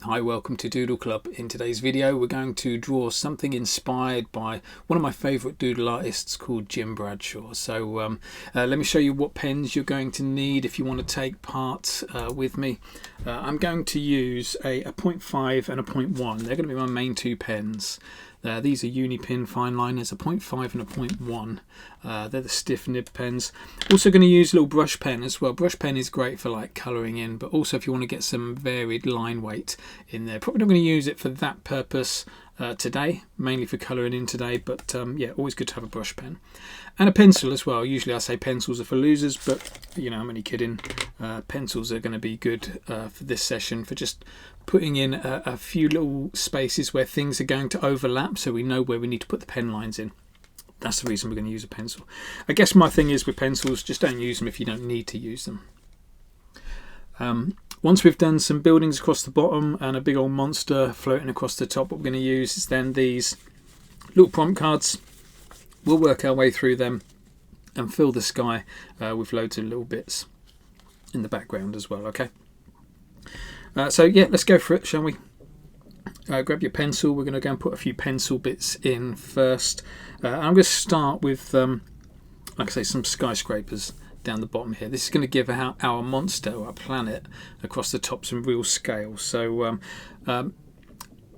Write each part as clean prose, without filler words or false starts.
Hi, welcome to Doodle Club. In today's video we're going to draw something inspired by one of my favourite doodle artists called Jim Bradshaw. So let me show you what pens you're going to need if you want to take part with me. I'm going to use a 0.5 and a 0.1. They're going to be my main two pens. These are Unipin Fineliners, a 0.5 and a 0.1. They're the stiff nib pens. Also going to use a little brush pen as well. Brush pen is great for like colouring in, but also if you want to get some varied line weight in there. Probably not going to use it for that purpose today, mainly for colouring in today, but yeah, always good to have a brush pen. And a pencil as well. Usually I say pencils are for losers, but you know, I'm only kidding. Pencils are going to be good for this session, for just putting in a few little spaces where things are going to overlap, so we know where we need to put the pen lines in. That's the reason we're going to use a pencil. I guess my thing is with pencils, just don't use them if you don't need to use them. Once we've done some buildings across the bottom and a big old monster floating across the top, what we're going to use is then these little prompt cards. We'll work our way through them and fill the sky with loads of little bits in the background as well, okay? So yeah, let's go for it, shall we? Grab your pencil. We're going to go and put a few pencil bits in first. I'm going to start with, like I say, some skyscrapers down the bottom here. This is going to give our monster, our planet, across the top some real scale. So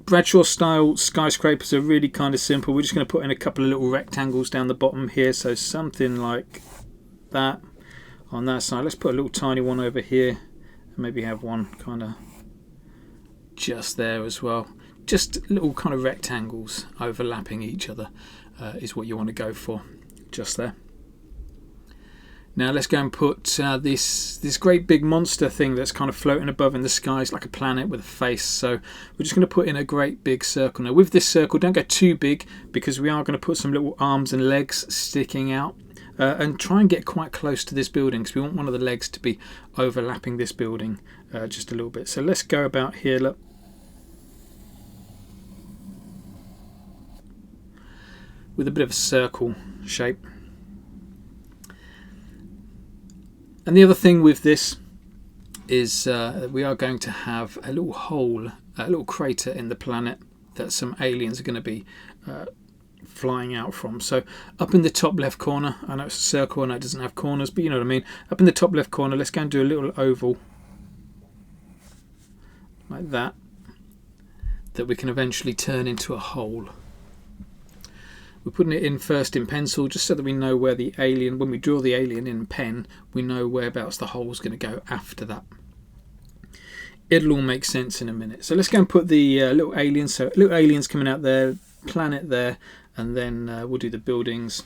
Bradshaw style skyscrapers are really kind of simple. We're just going to put in a couple of little rectangles down the bottom here, so something like that on that side. Let's put a little tiny one over here, and maybe have one kind of just there as well. Just little kind of rectangles overlapping each other is what you want to go for, just there. Now let's go and put this great big monster thing that's kind of floating above in the skies like a planet with a face. So we're just going to put in a great big circle. Now with this circle, don't go too big, because we are going to put some little arms and legs sticking out. And try and get quite close to this building, because we want one of the legs to be overlapping this building just a little bit. So let's go about here, look. With a bit of a circle shape. And the other thing with this is we are going to have a little hole, a little crater in the planet that some aliens are going to be flying out from. So up in the top left corner, I know it's a circle and it doesn't have corners, but you know what I mean. Up in the top left corner, let's go and do a little oval like that we can eventually turn into a hole. We're putting it in first in pencil, just so that we know where the alien, when we draw the alien in pen, we know whereabouts the hole's going to go after that. It'll all make sense in a minute. So let's go and put the little aliens. So little aliens coming out there, planet there, and then we'll do the buildings.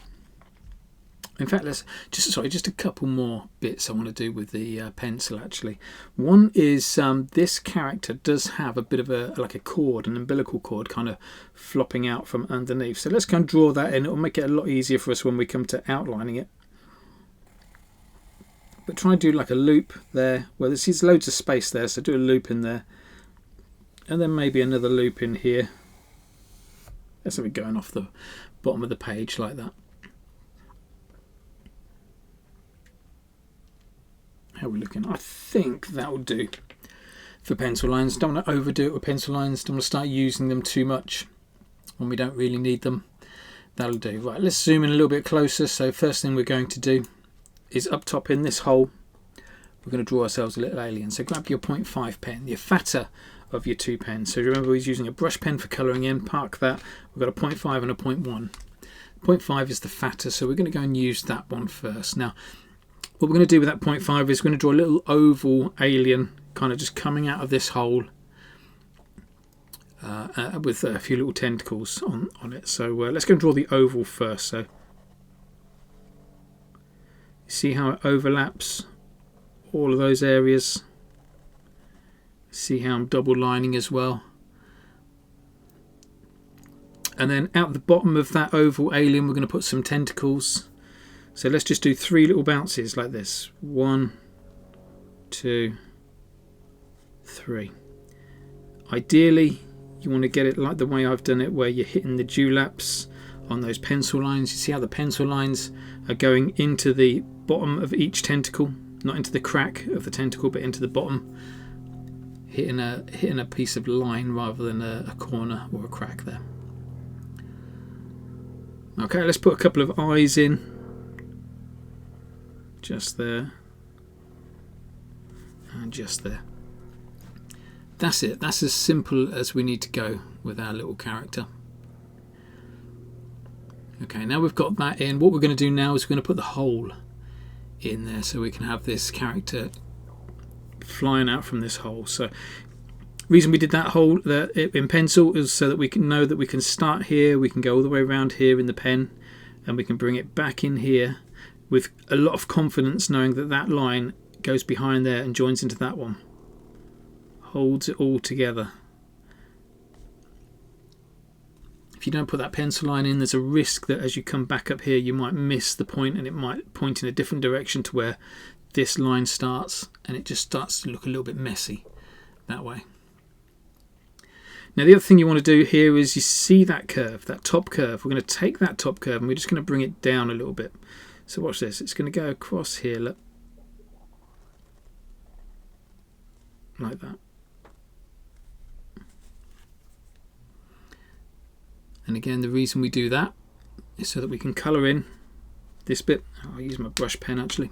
In fact, let's just a couple more bits I want to do with the pencil actually. One is this character does have a bit of like a cord, an umbilical cord kind of flopping out from underneath. So let's go and draw that in. It'll make it a lot easier for us when we come to outlining it. But try and do like a loop there. Well, there's loads of space there, so do a loop in there. And then maybe another loop in here. That's something going off the bottom of the page like that. How are we looking? I think that will do for pencil lines. Don't want to overdo it with pencil lines. Don't want to start using them too much when we don't really need them. That'll do. Right, let's zoom in a little bit closer. So first thing we're going to do is up top in this hole, we're going to draw ourselves a little alien. So grab your 0.5 pen, your fatter of your two pens. So remember, we're using a brush pen for colouring in. Park that. We've got a 0.5 and a 0.1. 0.5 is the fatter, so we're going to go and use that one first. Now, what we're going to do with that 0.5 is we're going to draw a little oval alien kind of just coming out of this hole with a few little tentacles on it. So let's go and draw the oval first. So you see how it overlaps all of those areas. See how I'm double lining as well. And then out the bottom of that oval alien, we're going to put some tentacles. So let's just do 3 little bounces like this. 1, 2, 3. Ideally, you want to get it like the way I've done it, where you're hitting the dewlaps on those pencil lines. You see how the pencil lines are going into the bottom of each tentacle, not into the crack of the tentacle, but into the bottom. hitting a piece of line rather than a corner or a crack there. Okay, let's put a couple of eyes in, just there and just there. That's it. That's as simple as we need to go with our little character. Okay, now we've got that in, what we're going to do now is we're going to put the hole in there so we can have this character flying out from this hole. So the reason we did that hole in pencil is so that we can know that we can start here, we can go all the way around here in the pen, and we can bring it back in here with a lot of confidence, knowing that that line goes behind there and joins into that one, holds it all together. If you don't put that pencil line in, there's a risk that as you come back up here you might miss the point, and it might point in a different direction to where this line starts, and it just starts to look a little bit messy that way. Now the other thing you want to do here is, you see that curve, that top curve, we're going to take that top curve and we're just going to bring it down a little bit. So watch this, it's going to go across here, look, like that. And again, the reason we do that is so that we can colour in this bit. I'll use my brush pen actually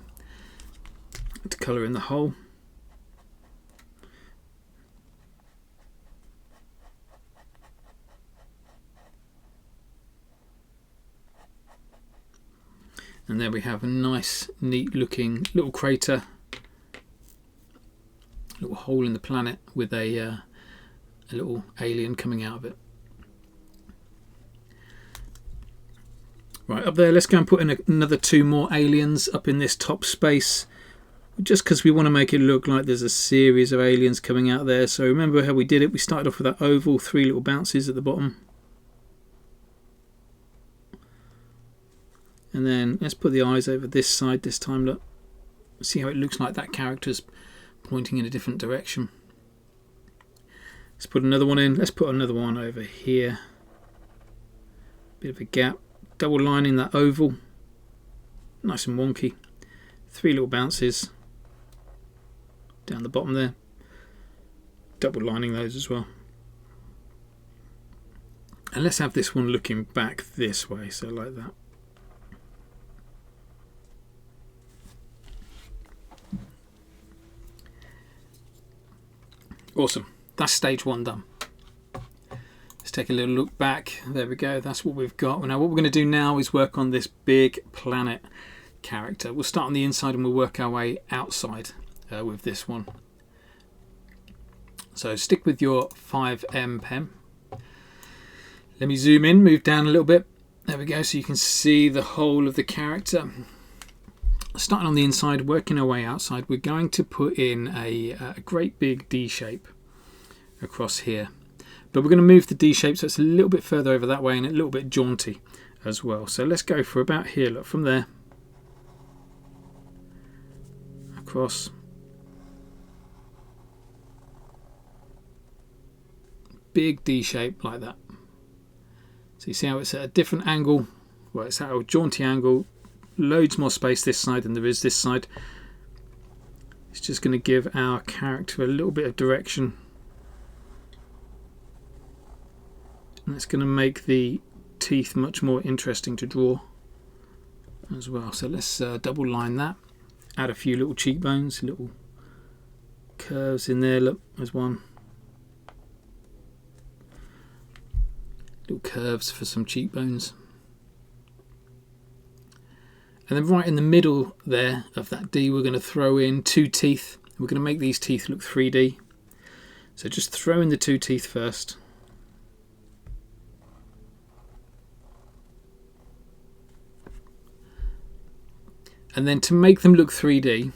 to colour in the hole. And there we have a nice, neat looking little crater, little hole in the planet with a little alien coming out of it. Right, up there, let's go and put in another 2 more aliens up in this top space, just because we want to make it look like there's a series of aliens coming out there. So remember how we did it? We started off with that oval, 3 little bounces at the bottom. And then let's put the eyes over this side this time. Look, see how it looks like that character's pointing in a different direction. Let's put another one in. Let's put another one over here. Bit of a gap. Double lining that oval, nice and wonky. 3 little bounces down the bottom there, double lining those as well. And let's have this one looking back this way, so like that. Awesome, that's stage 1 done. Let's take a little look back. There we go, that's what we've got. Now what we're going to do now is work on this big planet character. We'll start on the inside and we'll work our way outside with this one. So stick with your 5M pen. Let me zoom in, move down a little bit. There we go, so you can see the whole of the character. Starting on the inside, working our way outside, we're going to put in a great big D shape across here. But we're going to move the D shape so it's a little bit further over that way and a little bit jaunty as well. So let's go for about here, look, from there across, big D shape like that. So you see how it's at a different angle, well, it's at a jaunty angle, loads more space this side than there is this side. It's just going to give our character a little bit of direction. And it's going to make the teeth much more interesting to draw as well. So let's double line that. Add a few little cheekbones, little curves in there. Look, there's one. Little curves for some cheekbones. And then right in the middle there of that D, we're going to throw in 2 teeth. We're going to make these teeth look 3D. So just throw in the 2 teeth first. And then to make them look 3D,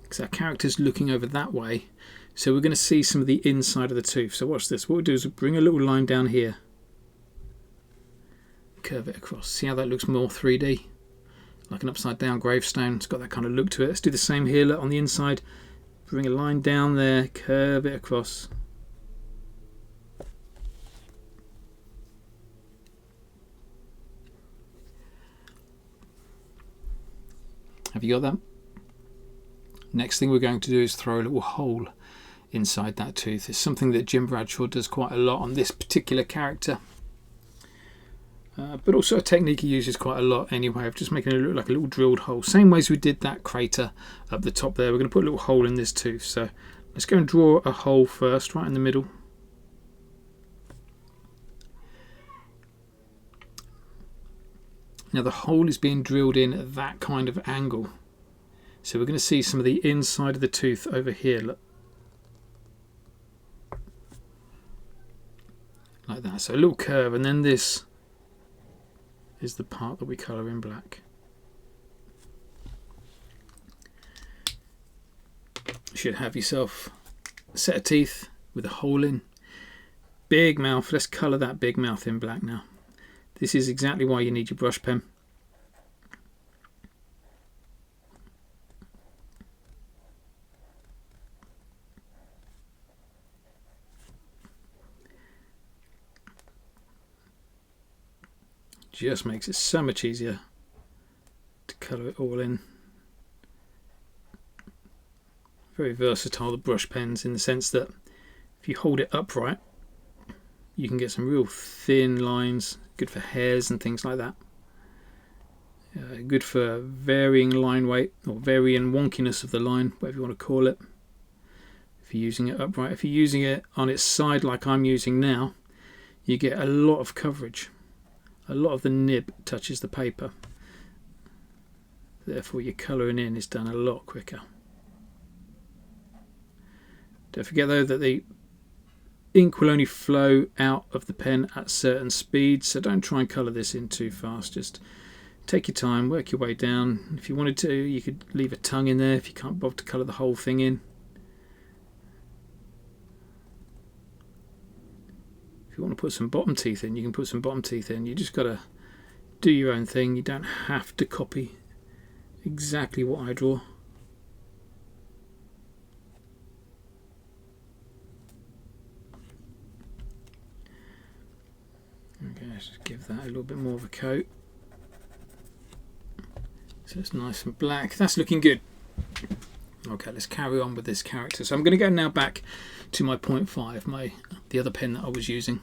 because our character's looking over that way, so we're going to see some of the inside of the tooth. So watch this. What we'll do is we'll bring a little line down here, curve it across. See how that looks more 3D? Like an upside down gravestone. It's got that kind of look to it. Let's do the same here. Look, on the inside, bring a line down there, curve it across. Have you got that? Next thing we're going to do is throw a little hole inside that tooth. It's something that Jim Bradshaw does quite a lot on this particular character. But also a technique he uses quite a lot anyway, of just making it look like a little drilled hole. Same way as we did that crater up the top there, we're going to put a little hole in this tooth. So let's go and draw a hole first, right in the middle. Now the hole is being drilled in at that kind of angle. So we're going to see some of the inside of the tooth over here, look. Like that, so a little curve, and then this is the part that we colour in black. You should have yourself a set of teeth with a hole in. Big mouth, let's colour that big mouth in black now. This is exactly why you need your brush pen. Just makes it so much easier to colour it all in. Very versatile, the brush pens, in the sense that if you hold it upright you can get some real thin lines, good for hairs and things like that. Good for varying line weight or varying wonkiness of the line, whatever you want to call it. If you're using it upright, if you're using it on its side like I'm using now, you get a lot of coverage. A lot of the nib touches the paper, therefore your colouring in is done a lot quicker. Don't forget though that the ink will only flow out of the pen at certain speeds, so don't try and colour this in too fast. Just take your time, work your way down. If you wanted to, you could leave a tongue in there if you can't bother to colour the whole thing in. If you want to put some bottom teeth in, you can put some bottom teeth in. You just got to do your own thing. You don't have to copy exactly what I draw. Okay, let's just give that a little bit more of a coat. So it's nice and black. That's looking good. Okay, let's carry on with this character. So I'm going to go now back to my 0.5, the other pen that I was using.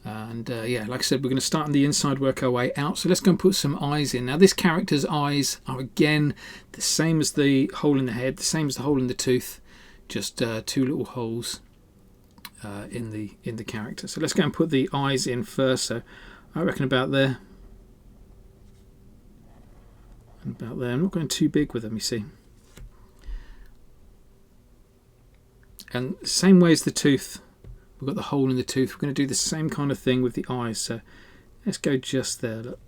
And yeah, like I said, we're going to start on the inside, work our way out. So let's go and put some eyes in. Now this character's eyes are again the same as the hole in the head, the same as the hole in the tooth, just two little holes in the character. So let's go and put the eyes in first. So I reckon about there. And about there. I'm not going too big with them, you see. And same way as the tooth, we've got the hole in the tooth, we're going to do the same kind of thing with the eyes. So let's go just there, look,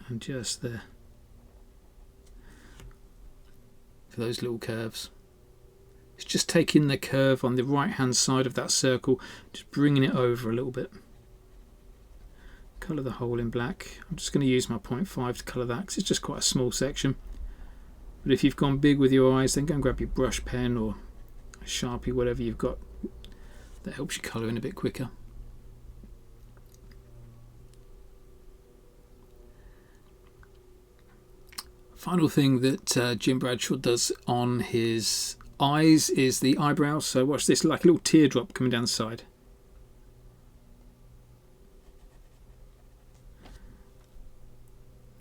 and just there for those little curves. It's just taking the curve on the right hand side of that circle, just bringing it over a little bit. Colour the hole in black. I'm just going to use my 0.5 to colour that because it's just quite a small section. But if you've gone big with your eyes, then go and grab your brush pen or a Sharpie, whatever you've got that helps you colour in a bit quicker. Final thing that Jim Bradshaw does on his eyes is the eyebrows. So watch this, like a little teardrop coming down the side.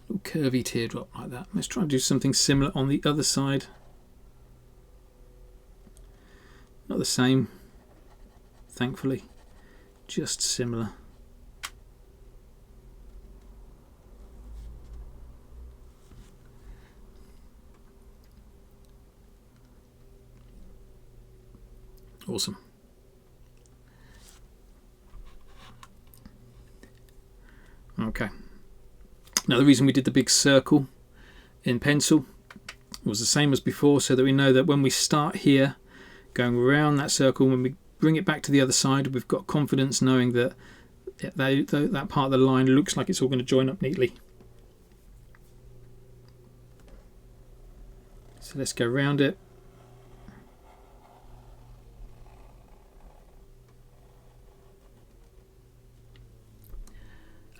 Little curvy teardrop like that. Let's try and do something similar on the other side. Not the same, thankfully, just similar. Awesome. Okay. Now the reason we did the big circle in pencil was the same as before, so that we know that when we start here, going around that circle, when we bring it back to the other side, we've got confidence knowing that that part of the line looks like it's all going to join up neatly. So let's go around it.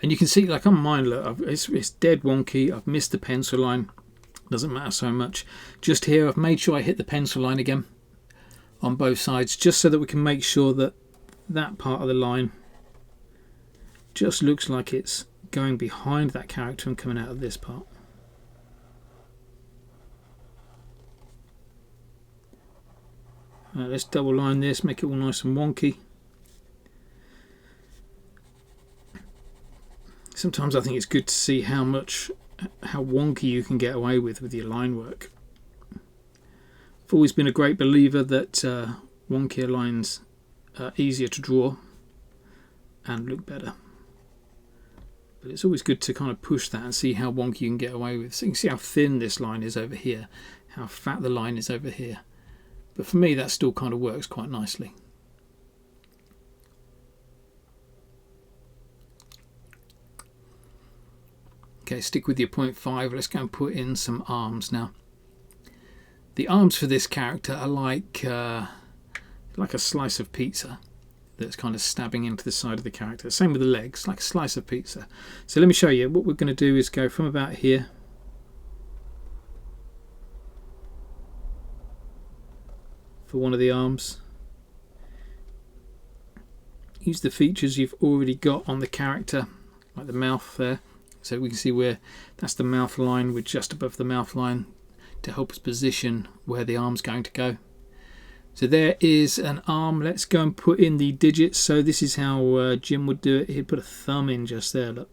And you can see, like on mine, look, it's dead wonky. I've missed the pencil line. Doesn't matter so much. Just here, I've made sure I hit the pencil line again. on both sides, just so that we can make sure that that part of the line just looks like it's going behind that character and coming out of this part. Let's double line this, make it all nice and wonky. Sometimes I think it's good to see how wonky you can get away with your line work. I've always been a great believer that wonkier lines are easier to draw and look better. But it's always good to kind of push that and see how wonky you can get away with. So you can see how thin this line is over here, how fat the line is over here. But for me, that still kind of works quite nicely. Okay, stick with your 0.5. Let's go and put in some arms now. The arms for this character are like a slice of pizza that's kind of stabbing into the side of the character. Same with the legs, like a slice of pizza. So let me show you. What we're going to do is go from about here for one of the arms. Use the features you've already got on the character, like the mouth there. So we can see where that's the mouth line. We're just above the mouth line to help us position where the arm's going to go. So there is an arm. Let's go and put in the digits. So this is how Jim would do it. He'd put a thumb in just there. Look,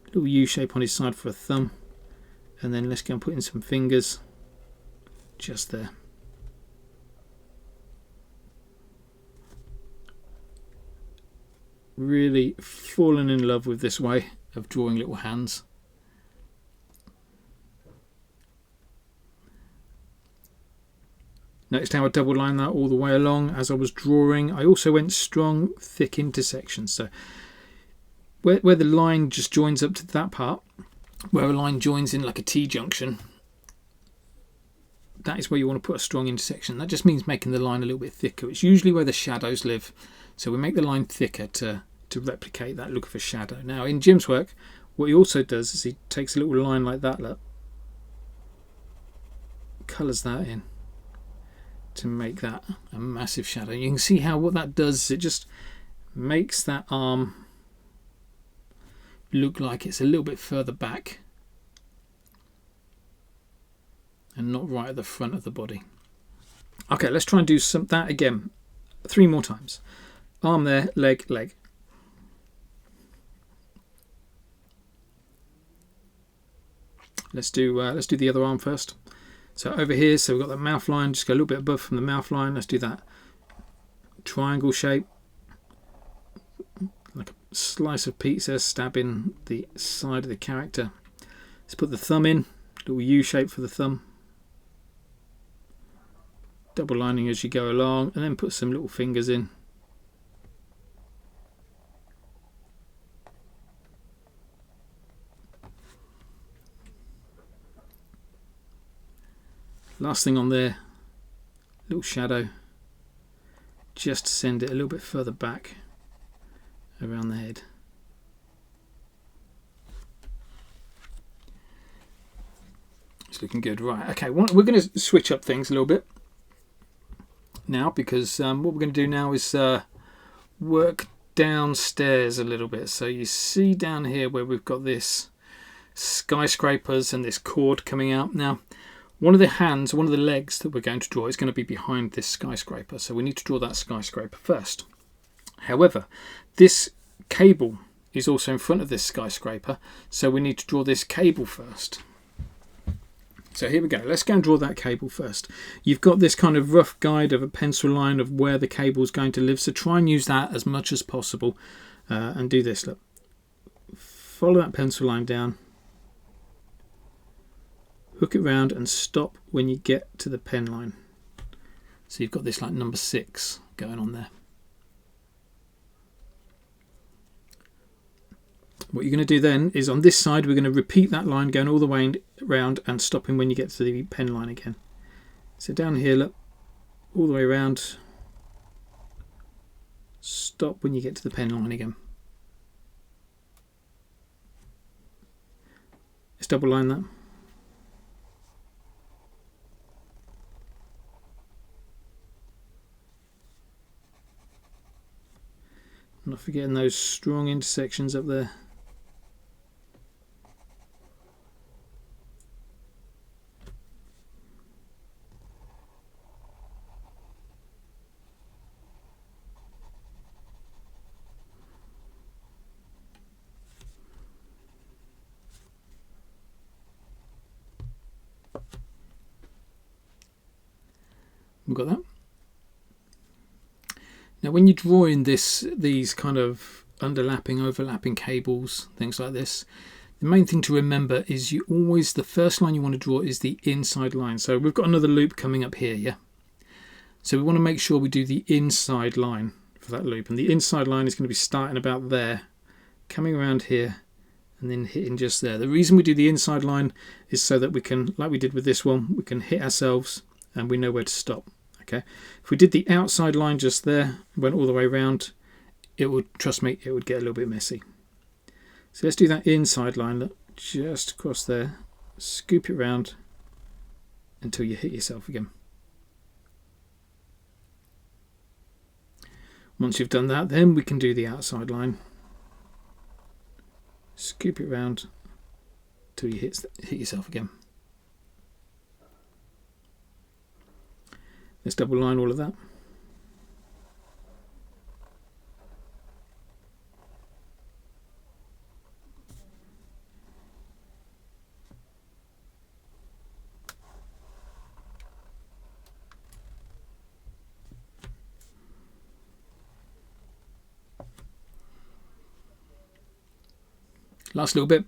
little U shape on his side for a thumb. And then let's go and put in some fingers just there. Really fallen in love with this way of drawing little hands. Notice how I double line that all the way along as I was drawing. I also went strong, thick intersections. So where the line just joins up to that part, where a line joins in like a T-junction, that is where you want to put a strong intersection. That just means making the line a little bit thicker. It's usually where the shadows live. So we make the line thicker to replicate that look of a shadow. Now in Jim's work, what he also does is he takes a little line like that, look, colours that in to make that a massive shadow. You can see how what that does is it just makes that arm look like it's a little bit further back and not right at the front of the body. Okay, let's try and do that again 3 more times. Arm there, leg, leg. Let's do the other arm first. So over here, so we've got that mouth line, just go a little bit above from the mouth line. Let's do that triangle shape, like a slice of pizza stabbing the side of the character. Let's put the thumb in, little U shape for the thumb. Double lining as you go along, and then put some little fingers in. Last thing on there, little shadow, just to send it a little bit further back around the head. It's looking good. Right, okay, we're going to switch up things a little bit now, because what we're going to do now is work downstairs a little bit. So you see down here where we've got this skyscrapers and this cord coming out. Now one of the legs that we're going to draw is going to be behind this skyscraper, so we need to draw that skyscraper first. However, this cable is also in front of this skyscraper, so we need to draw this cable first. So here we go, let's go and draw that cable first. You've got this kind of rough guide of a pencil line of where the cable is going to live, so try and use that as much as possible and do this. Look, follow that pencil line down, hook it round and stop when you get to the pen line. So you've got this like number 6 going on there. What you're going to do then is on this side we're going to repeat that line going all the way around and stopping when you get to the pen line again. So down here, look, all the way around, stop when you get to the pen line again. Let's double line that. Not forgetting those strong intersections up there. We've got that. Now when you're drawing these kind of overlapping cables, things like this, the main thing to remember is the first line you want to draw is the inside line. So we've got another loop coming up here, yeah? So we want to make sure we do the inside line for that loop. And the inside line is going to be starting about there, coming around here, and then hitting just there. The reason we do the inside line is so that we can, like we did with this one, we can hit ourselves and we know where to stop. Okay, if we did the outside line just there, went all the way around, it would, trust me, it would get a little bit messy. So let's do that inside line, look, just across there, scoop it round until you hit yourself again. Once you've done that, then we can do the outside line. Scoop it round until you hit yourself again. Let's double line all of that. Last little bit.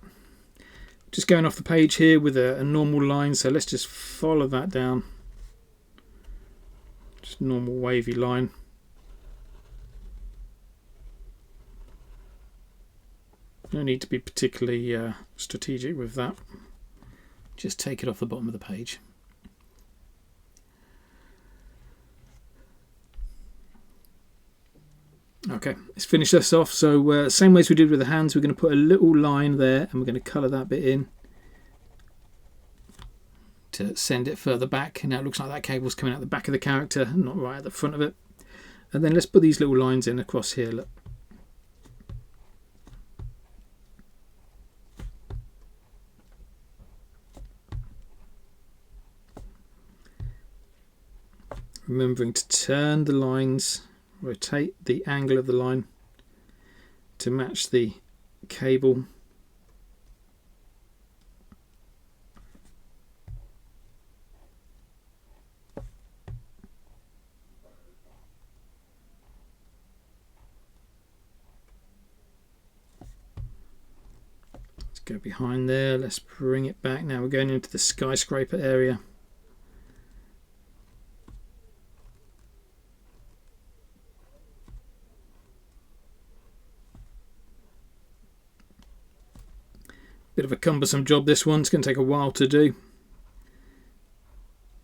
Just going off the page here with a normal line, so let's just follow that down. Just normal wavy line. No need to be particularly strategic with that. Just take it off the bottom of the page. Okay, let's finish this off. So same way as we did with the hands, we're going to put a little line there and we're going to colour that bit in to send it further back. Now it looks like that cable's coming out the back of the character, not right at the front of it. And then let's put these little lines in across here. Look. Remembering to turn the lines, rotate the angle of the line to match the cable. Let's go behind there, let's bring it back. Now we're going into the skyscraper area. Bit of a cumbersome job this one, it's going to take a while to do.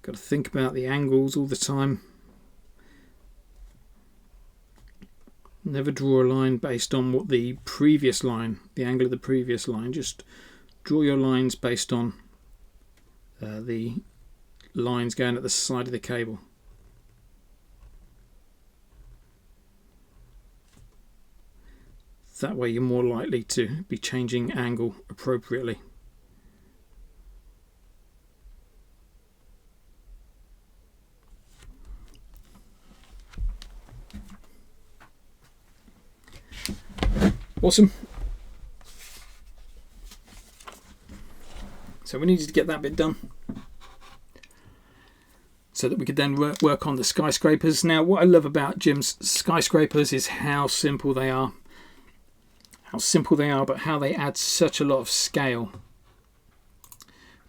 Got to think about the angles all the time. Never draw a line based on what the previous line, the angle of the previous line. Just draw your lines based on the lines going at the side of the cable. That way you're more likely to be changing angle appropriately. Awesome. So we needed to get that bit done so that we could then work on the skyscrapers. Now what I love about Jim's skyscrapers is how simple they are. But how they add such a lot of scale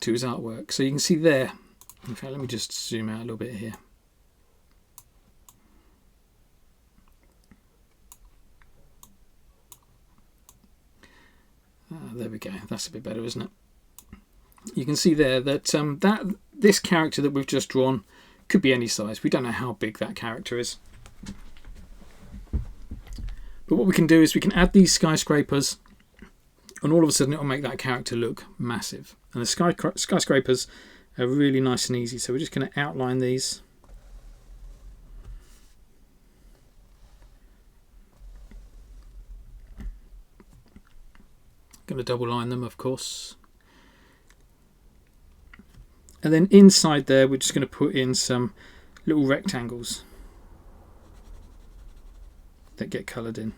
to his artwork. So you can see there, in fact let me just zoom out a little bit here. There we go, that's a bit better, isn't it? You can see there that this character that we've just drawn could be any size. We don't know how big that character is. But what we can do is we can add these skyscrapers and all of a sudden it will make that character look massive. And the skyscrapers are really nice and easy. So we're just going to outline these. going to double line them, of course. And then inside there, we're just going to put in some little rectangles that get coloured in.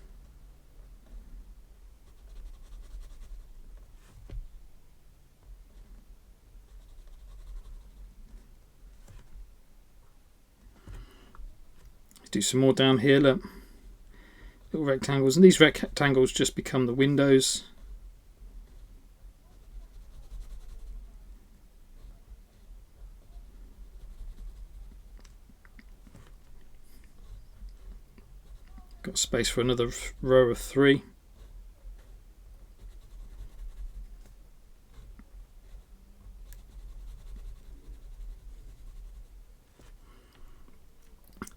Let's do some more down here, look. Little rectangles, and these rectangles just become the windows. Got space for another row of 3.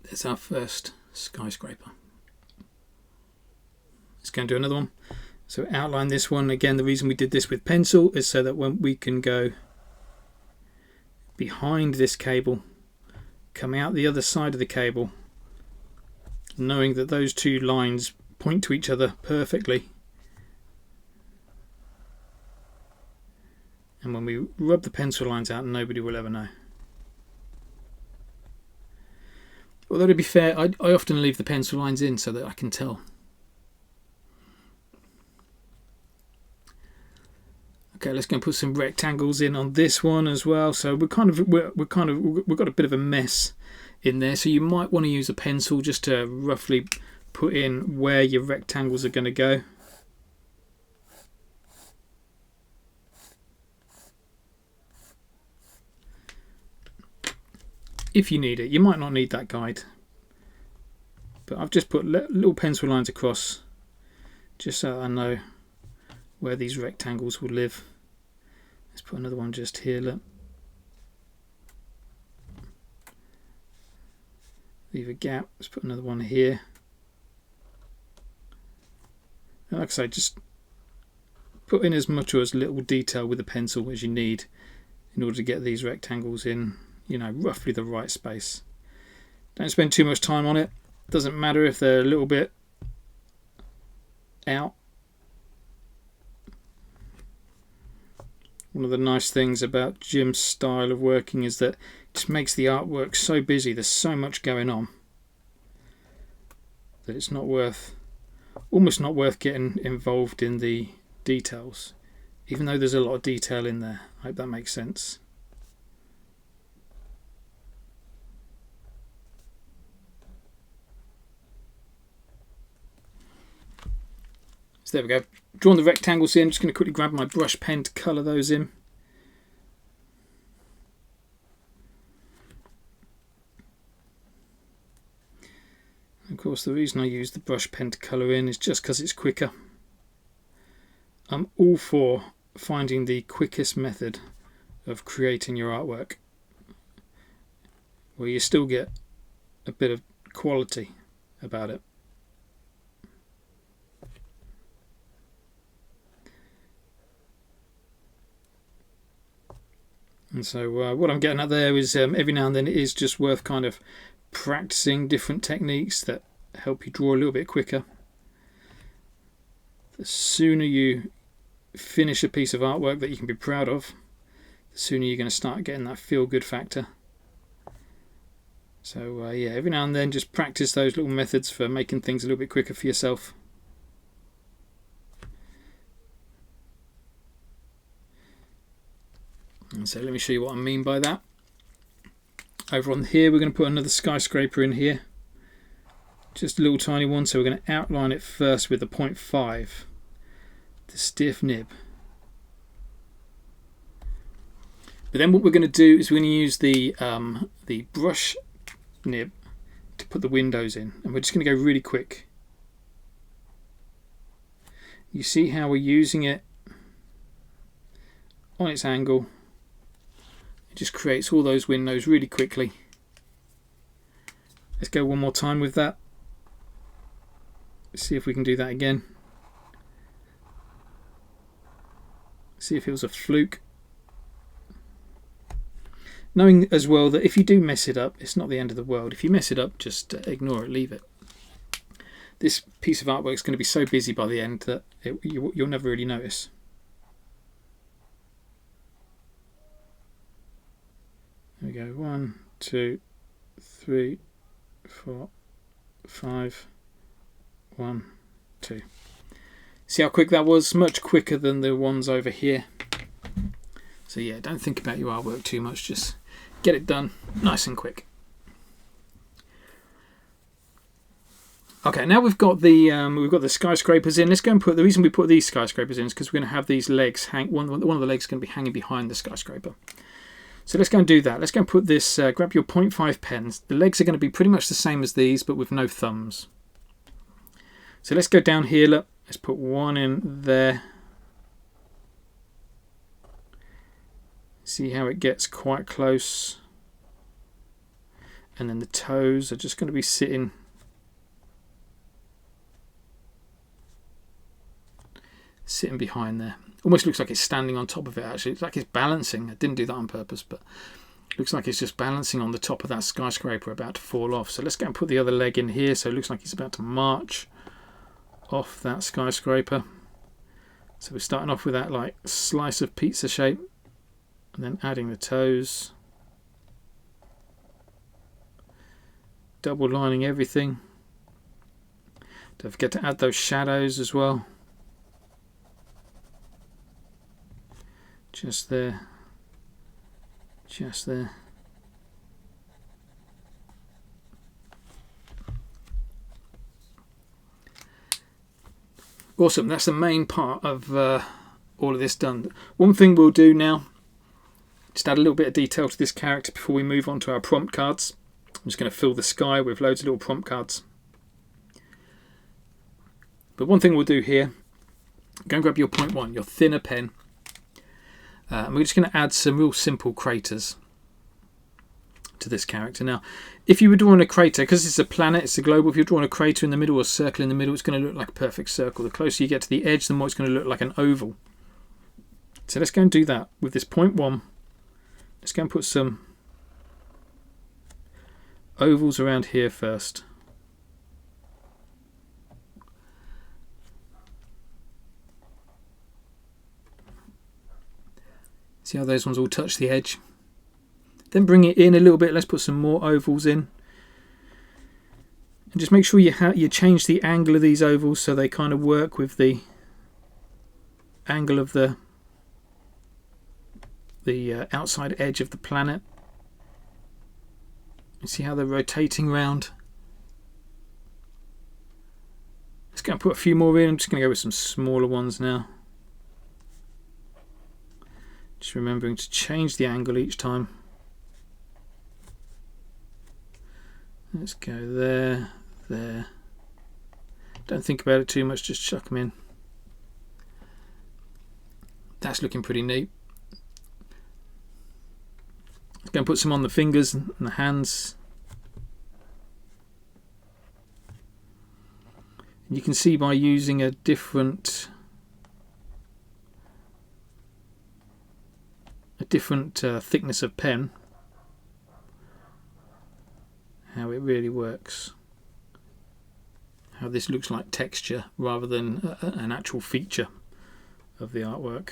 There's our first skyscraper. Let's go and do another one. So outline this one. Again, the reason we did this with pencil is so that when we can go behind this cable, come out the other side of the cable, knowing that those two lines point to each other perfectly. And when we rub the pencil lines out, nobody will ever know. Although to be fair, I often leave the pencil lines in so that I can tell. Okay, let's go and put some rectangles in on this one as well. So we've got a bit of a mess in there. So you might want to use a pencil just to roughly put in where your rectangles are going to go. If you need it, you might not need that guide. But I've just put little pencil lines across just so that I know where these rectangles will live. Let's put another one just here, look. Leave a gap, let's put another one here. And like I say, just put in as much or as little detail with the pencil as you need in order to get these rectangles in, you know, roughly the right space. Don't spend too much time on it. Doesn't matter if they're a little bit out. One of the nice things about Jim's style of working is that it just makes the artwork so busy, there's so much going on, that it's almost not worth getting involved in the details, even though there's a lot of detail in there. I hope that makes sense. So there we go. Drawn the rectangles in. Just going to quickly grab my brush pen to colour those in. Of course, the reason I use the brush pen to colour in is just because it's quicker. I'm all for finding the quickest method of creating your artwork, where you still get a bit of quality about it. And so what I'm getting at there is every now and then it is just worth kind of practicing different techniques that help you draw a little bit quicker. The sooner you finish a piece of artwork that you can be proud of, the sooner you're going to start getting that feel-good factor. So yeah, every now and then just practice those little methods for making things a little bit quicker for yourself. And so let me show you what I mean by that. Over on here we're going to put another skyscraper in here, just a little tiny one, so we're going to outline it first with a 0.5, the stiff nib. But then what we're going to do is we're going to use the brush nib to put the windows in, and we're just going to go really quick. You see how we're using it on its angle. It just creates all those windows really quickly. Let's go one more time with that. Let's see if we can do that again. See if it was a fluke. Knowing as well that if you do mess it up, it's not the end of the world. If you mess it up, just ignore it, leave it. This piece of artwork is going to be so busy by the end that you'll never really notice. There we go. 1, 2, 3, 4, 5. 1, 2. See how quick that was? Much quicker than the ones over here. So yeah, don't think about your artwork too much. Just get it done nice and quick. Okay, now we've got the skyscrapers in. Let's go and put, the reason we put these skyscrapers in is because we're going to have these legs hang. One of the legs is going to be hanging behind the skyscraper. So let's go and do that. Let's go and put this. Grab your 0.5 pens. The legs are going to be pretty much the same as these, but with no thumbs. So let's go down here. Look, let's put one in there. See how it gets quite close. And then the toes are just going to be sitting behind there. Almost looks like it's standing on top of it actually. It's like it's balancing. I didn't do that on purpose, but it looks like it's just balancing on the top of that skyscraper about to fall off. So let's go and put the other leg in here. So it looks like he's about to march off that skyscraper. So we're starting off with that like slice of pizza shape and then adding the toes. Double lining everything. Don't forget to add those shadows as well. Just there. Just there. Awesome, that's the main part of all of this done. One thing we'll do now, just add a little bit of detail to this character before we move on to our prompt cards. I'm just going to fill the sky with loads of little prompt cards. But one thing we'll do here, go and grab your 0.1, your thinner pen, and we're just going to add some real simple craters to this character. Now, if you were drawing a crater, because it's a planet, it's a globe, if you're drawing a crater in the middle or a circle in the middle, it's going to look like a perfect circle. The closer you get to the edge, the more it's going to look like an oval. So let's go and do that with this 0.1. Let's go and put some ovals around here first. See how those ones all touch the edge? Then bring it in a little bit. Let's put some more ovals in. And just make sure you change the angle of these ovals so they kind of work with the angle of the outside edge of the planet. You see how they're rotating round? Let's go and put a few more in. I'm just going to go with some smaller ones now. Just remembering to change the angle each time. Let's go there, there. Don't think about it too much, just chuck them in. That's looking pretty neat. Let's go and put some on the fingers and the hands. And you can see by using a different thickness of pen how it really works, how this looks like texture rather than an actual feature of the artwork.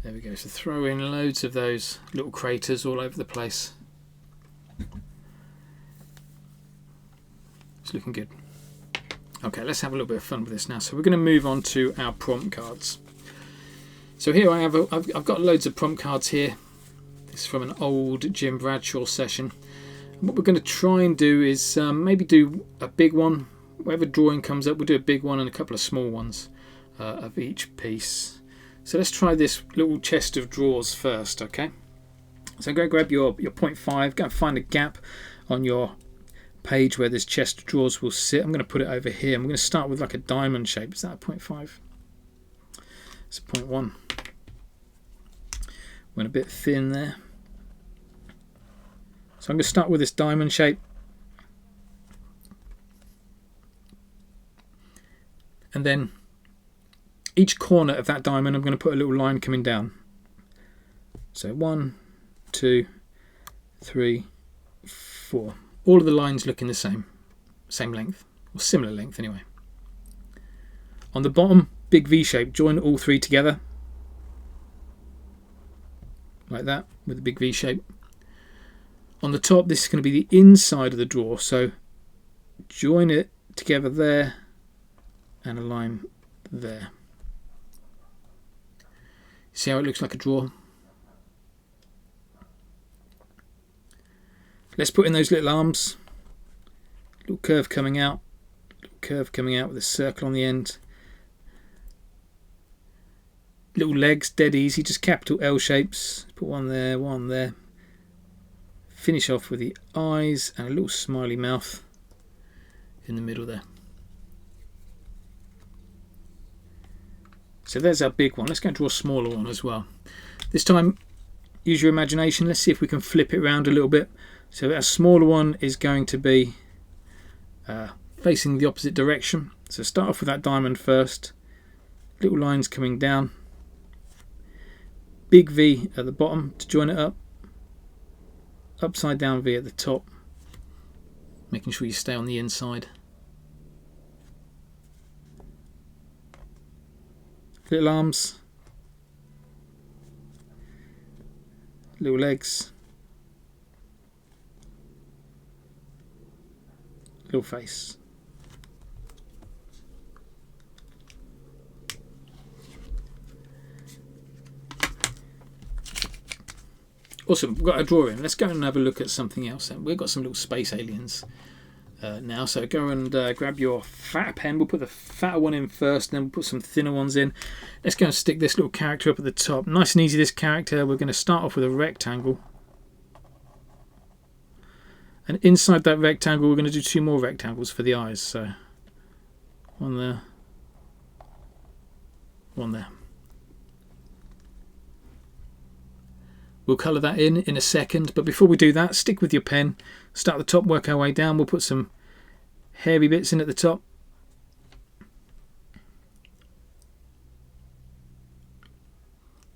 There we go, so throw in loads of those little craters all over the place. It's looking good. Okay, let's have a little bit of fun with this now. So we're going to move on to our prompt cards. So here I have, I've got loads of prompt cards here. This is from an old Jim Bradshaw session. And what we're going to try and do is maybe do a big one. Whatever drawing comes up, we'll do a big one and a couple of small ones of each piece. So let's try this little chest of drawers first, okay? So go grab your 0.5, go and find a gap on your page where this chest of drawers will sit. I'm going to put it over here. I'm going to start with like a diamond shape. Is that a 0.5? It's a 0.1. Went a bit thin there. So I'm going to start with this diamond shape. And then each corner of that diamond I'm going to put a little line coming down. So 1, 2, 3, 4. All of the lines looking the same length, or similar length anyway. On the bottom, big V shape, join all three together like that with a big V shape. On the top, this is going to be the inside of the drawer, so join it together there and a line there. See how it looks like a drawer? Let's put in those little arms, little curve coming out with a circle on the end. Little legs, dead easy, just capital L shapes. Put one there, one there. Finish off with the eyes and a little smiley mouth in the middle there. So there's our big one. Let's go and draw a smaller one as well. This time, use your imagination. Let's see if we can flip it around a little bit. So our smaller one is going to be facing the opposite direction. So start off with that diamond first. Little lines coming down. Big V at the bottom to join it up. Upside down V at the top. Making sure you stay on the inside. Little arms. Little legs. Little face. Awesome, we've got a drawing. Let's go and have a look at something else. We've got some little space aliens now, so go and grab your fatter pen. We'll put the fatter one in first, then we'll put some thinner ones in. Let's go and stick this little character up at the top. Nice and easy, this character. We're going to start off with a rectangle. And inside that rectangle, we're going to do two more rectangles for the eyes. So one there, one there. We'll colour that in a second, but before we do that, stick with your pen. Start at the top, work our way down. We'll put some hairy bits in at the top.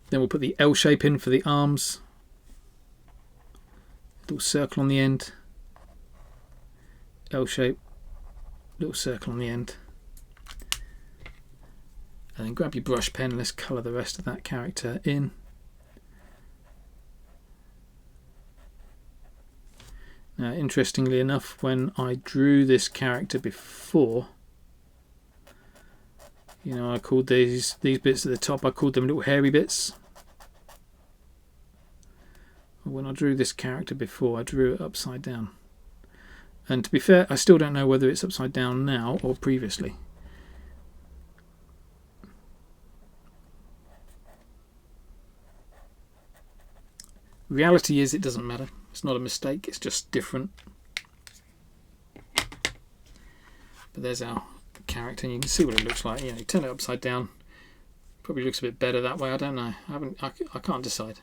Then we'll put the L shape in for the arms. Little circle on the end. L shape, little circle on the end. And then grab your brush pen and let's colour the rest of that character in. Now, interestingly enough, when I drew this character before, you know, I called these bits at the top, I called them little hairy bits. When I drew this character before, I drew it upside down. And to be fair, I still don't know whether it's upside down now or previously. Reality is, it doesn't matter. It's not a mistake, it's just different. But there's our character, and you can see what it looks like. You know, you turn it upside down, probably looks a bit better that way. I don't know. I can't decide.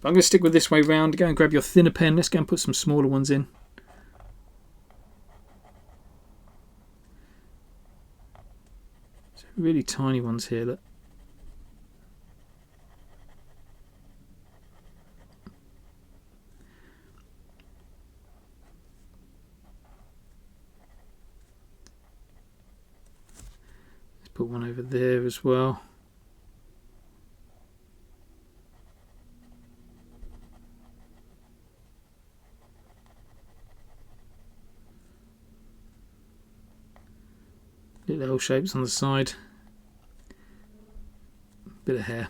But I'm going to stick with this way round. Go and grab your thinner pen. Let's go and put some smaller ones in. So really tiny ones here. Look. Put one over there as well. Little L shapes on the side. Bit of hair.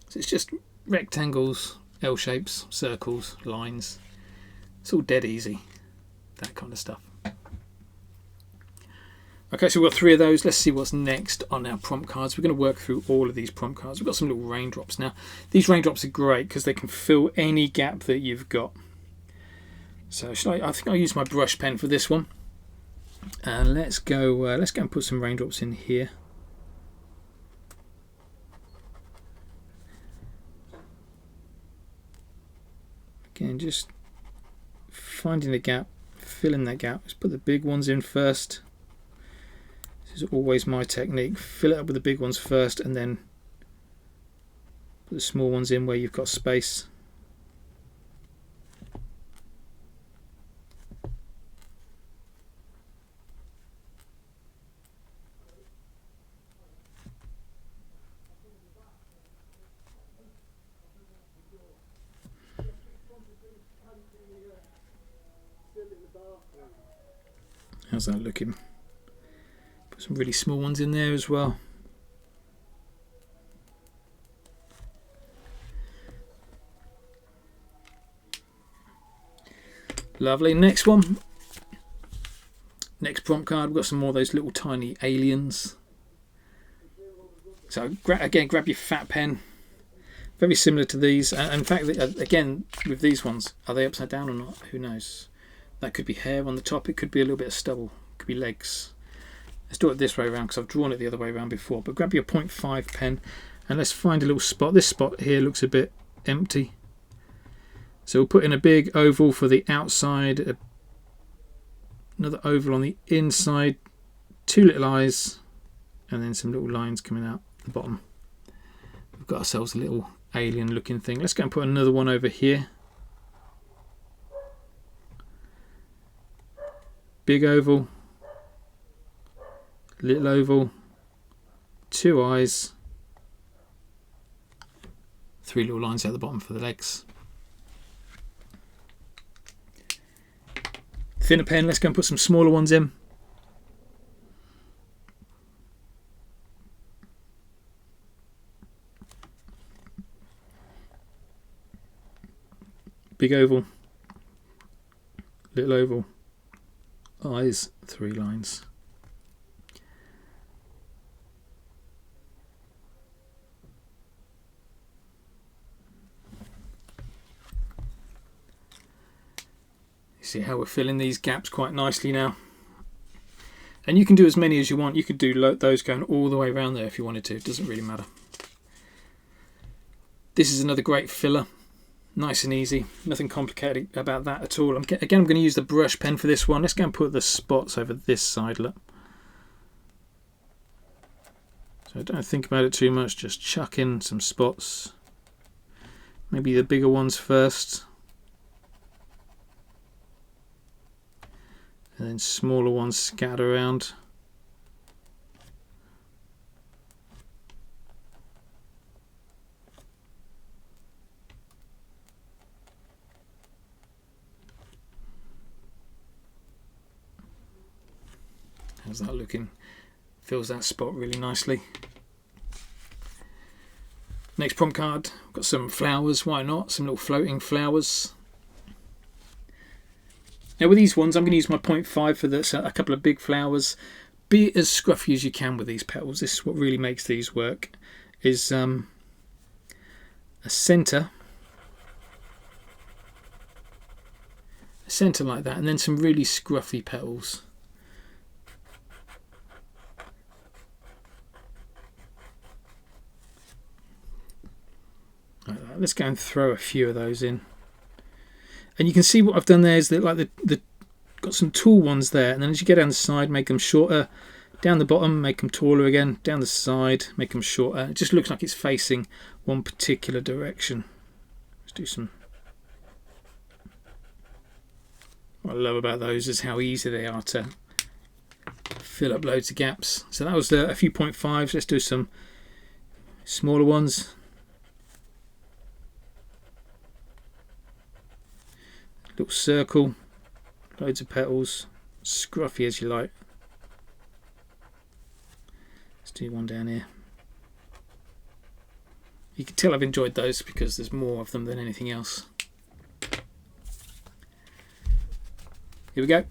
So it's just rectangles, L shapes, circles, lines. It's all dead easy. That kind of stuff. Okay, so we've got 3 of those. Let's see what's next on our prompt cards. We're going to work through all of these prompt cards. We've got some little raindrops now. These raindrops are great because they can fill any gap that you've got. So I think I'll use my brush pen for this one. And let's go and put some raindrops in here. Again, just finding the gap, filling that gap. Let's put the big ones in first. This is always my technique. Fill it up with the big ones first and then put the small ones in where you've got space. How's that looking? Put some really small ones in there as well. Lovely. Next one. Next prompt card. We've got some more of those little tiny aliens. So again, grab your fat pen. Very similar to these. In fact, again, with these ones, are they upside down or not? Who knows? That could be hair on the top. It could be a little bit of stubble. It could be legs. Let's do it this way around because I've drawn it the other way around before. But grab your 0.5 pen and let's find a little spot. This spot here looks a bit empty. So we'll put in a big oval for the outside, another oval on the inside, two little eyes, and then some little lines coming out the bottom. We've got ourselves a little alien looking thing. Let's go and put another one over here. Big oval, little oval, two eyes, three little lines out the bottom for the legs. Thinner pen, let's go and put some smaller ones in. Big oval, little oval, eyes, three lines. See how we're filling these gaps quite nicely now. And you can do as many as you want. You could do those going all the way around there if you wanted to. It doesn't really matter. This is another great filler. Nice and easy. Nothing complicated about that at all. Again, I'm going to use the brush pen for this one. Let's go and put the spots over this side. Look. So don't think about it too much. Just chuck in some spots. Maybe the bigger ones first. And then smaller ones scattered around. How's that looking? Fills that spot really nicely. Next prompt card, got some flowers, why not? Some little floating flowers. Now with these ones, I'm going to use my 0.5 for this, a couple of big flowers. Be as scruffy as you can with these petals. This is what really makes these work. Is a centre like that, and then some really scruffy petals. Like that. Let's go and throw a few of those in. And you can see what I've done there is that like the got some tall ones there, and then as you get down the side, make them shorter. Down the bottom, make them taller again. Down the side, make them shorter. It just looks like it's facing one particular direction. Let's do some. What I love about those is how easy they are to fill up loads of gaps. So that was a few 0.5s. Let's do some smaller ones. Little circle, loads of petals, scruffy as you like. Let's do one down here. You can tell I've enjoyed those because there's more of them than anything else. Here we go.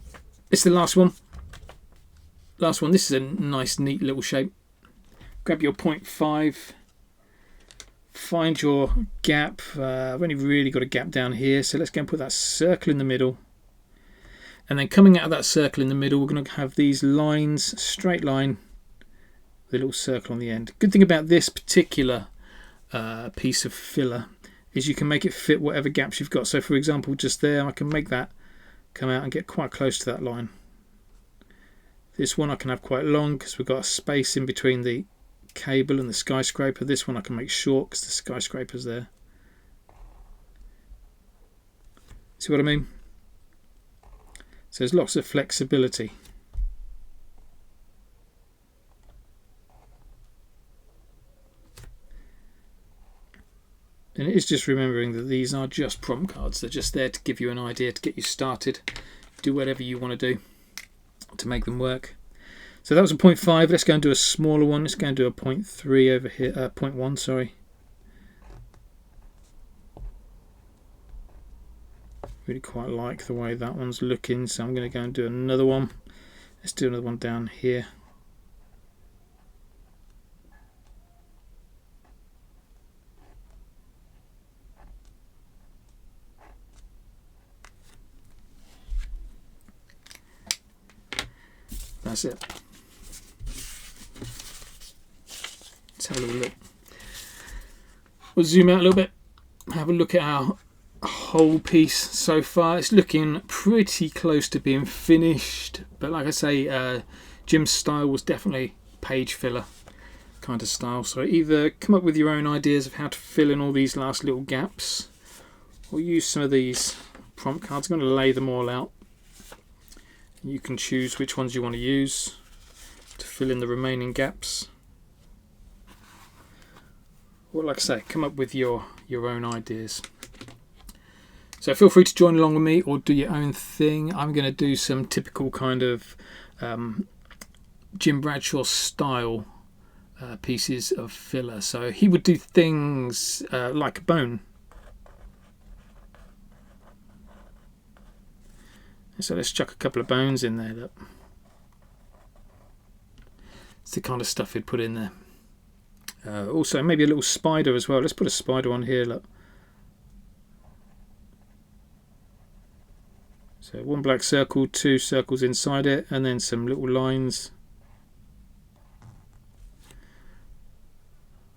This is the last one. Last one. This is a nice, neat little shape. Grab your 0.5. Find your gap. I've only really got a gap down here, so let's go and put that circle in the middle, and then coming out of that circle in the middle we're going to have these lines, straight line with a little circle on the end. Good thing about this particular piece of filler is you can make it fit whatever gaps you've got. So for example, just there I can make that come out and get quite close to that line. This one I can have quite long because we've got a space in between the cable and the skyscraper. This one I can make short because the skyscraper's there. See what I mean? So there's lots of flexibility. And it is just remembering that these are just prompt cards. They're just there to give you an idea, to get you started. Do whatever you want to do. to make them work. So that was a 0.5. Let's go and do a smaller one. Let's go and do a 0.3 over here. 0.1, sorry. Really quite like the way that one's looking, so I'm going to go and do another one. Let's do another one down here. That's it. Let's have a little look. We'll zoom out a little bit, have a look at our whole piece so far. It's looking pretty close to being finished, but like I say, Jim's style was definitely page filler kind of style. So either come up with your own ideas of how to fill in all these last little gaps, or use some of these prompt cards. I'm going to lay them all out. You can choose which ones you want to use to fill in the remaining gaps. Or like I say, come up with your own ideas. So feel free to join along with me or do your own thing. I'm going to do some typical kind of Jim Bradshaw style pieces of filler. So he would do things like a bone. So let's chuck a couple of bones in there. Look. It's the kind of stuff he'd put in there. Also maybe a little spider as well. Let's put a spider on here. Look. So one black circle, two circles inside it, and then some little lines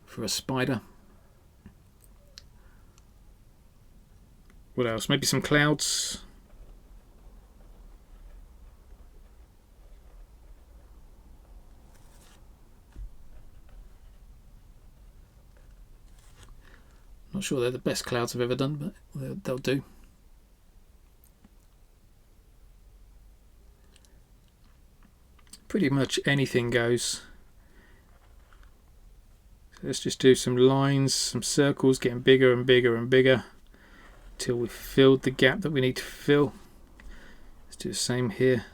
for a spider. What else? Maybe some clouds. Not sure they're the best clouds I've ever done, but they'll do. Pretty much anything goes. So let's just do some lines, some circles, getting bigger and bigger and bigger until we've filled the gap that we need to fill. Let's do the same here.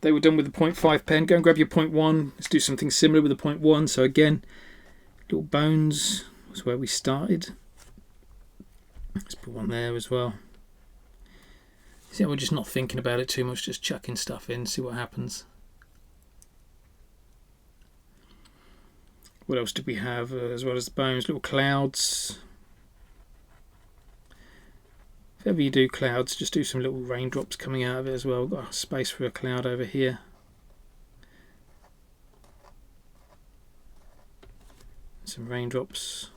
They were done with the 0.5 pen. Go and grab your 0.1. Let's do something similar with the 0.1. So again, little bones was where we started. Let's put one there as well. See, we're just not thinking about it too much, just chucking stuff in, see what happens. What else did we have as well as the bones? Little clouds. If ever you do clouds, just do some little raindrops coming out of it as well. Got a space for a cloud over here. Some raindrops.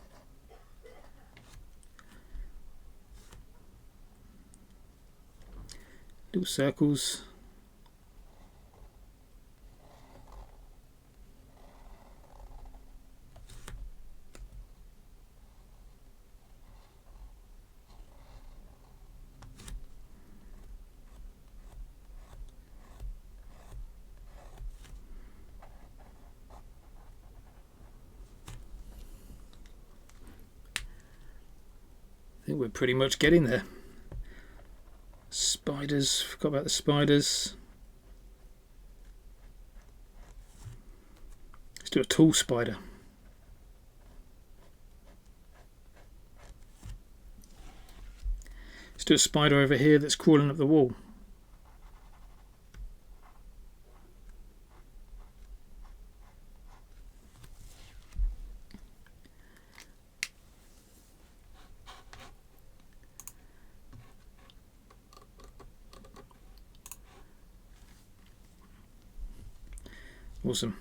Little circles. I think we're pretty much getting there. Spiders, forgot about the spiders. Let's do a tall spider. Let's do a spider over here that's crawling up the wall. Awesome.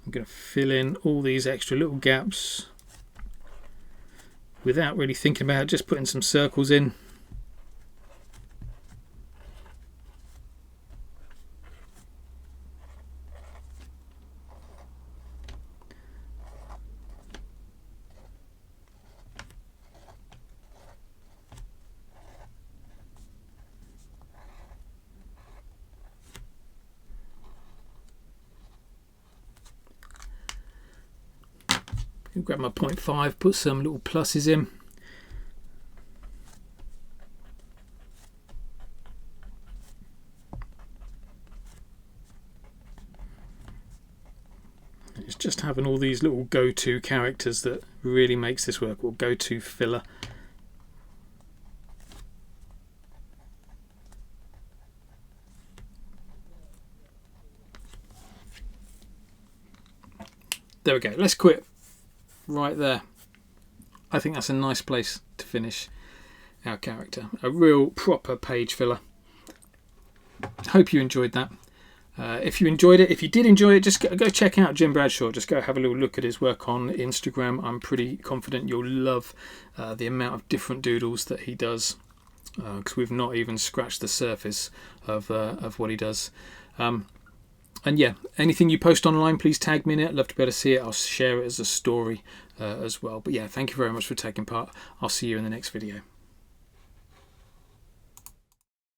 I'm going to fill in all these extra little gaps without really thinking about it, just putting some circles in. grab my 0.5, put some little pluses in. It's just having all these little go-to characters that really makes this work, or go-to filler. There we go. Let's quit right there. I think that's a nice place to finish our character. A real proper page filler. Hope you enjoyed that. If you enjoyed it, if you did enjoy it, just go check out Jim Bradshaw. Just go have a little look at his work on Instagram. I'm pretty confident you'll love the amount of different doodles that he does, because we've not even scratched the surface of what he does. And yeah, anything you post online, please tag me in it. I'd love to be able to see it. I'll share it as a story as well. But yeah, thank you very much for taking part. I'll see you in the next video.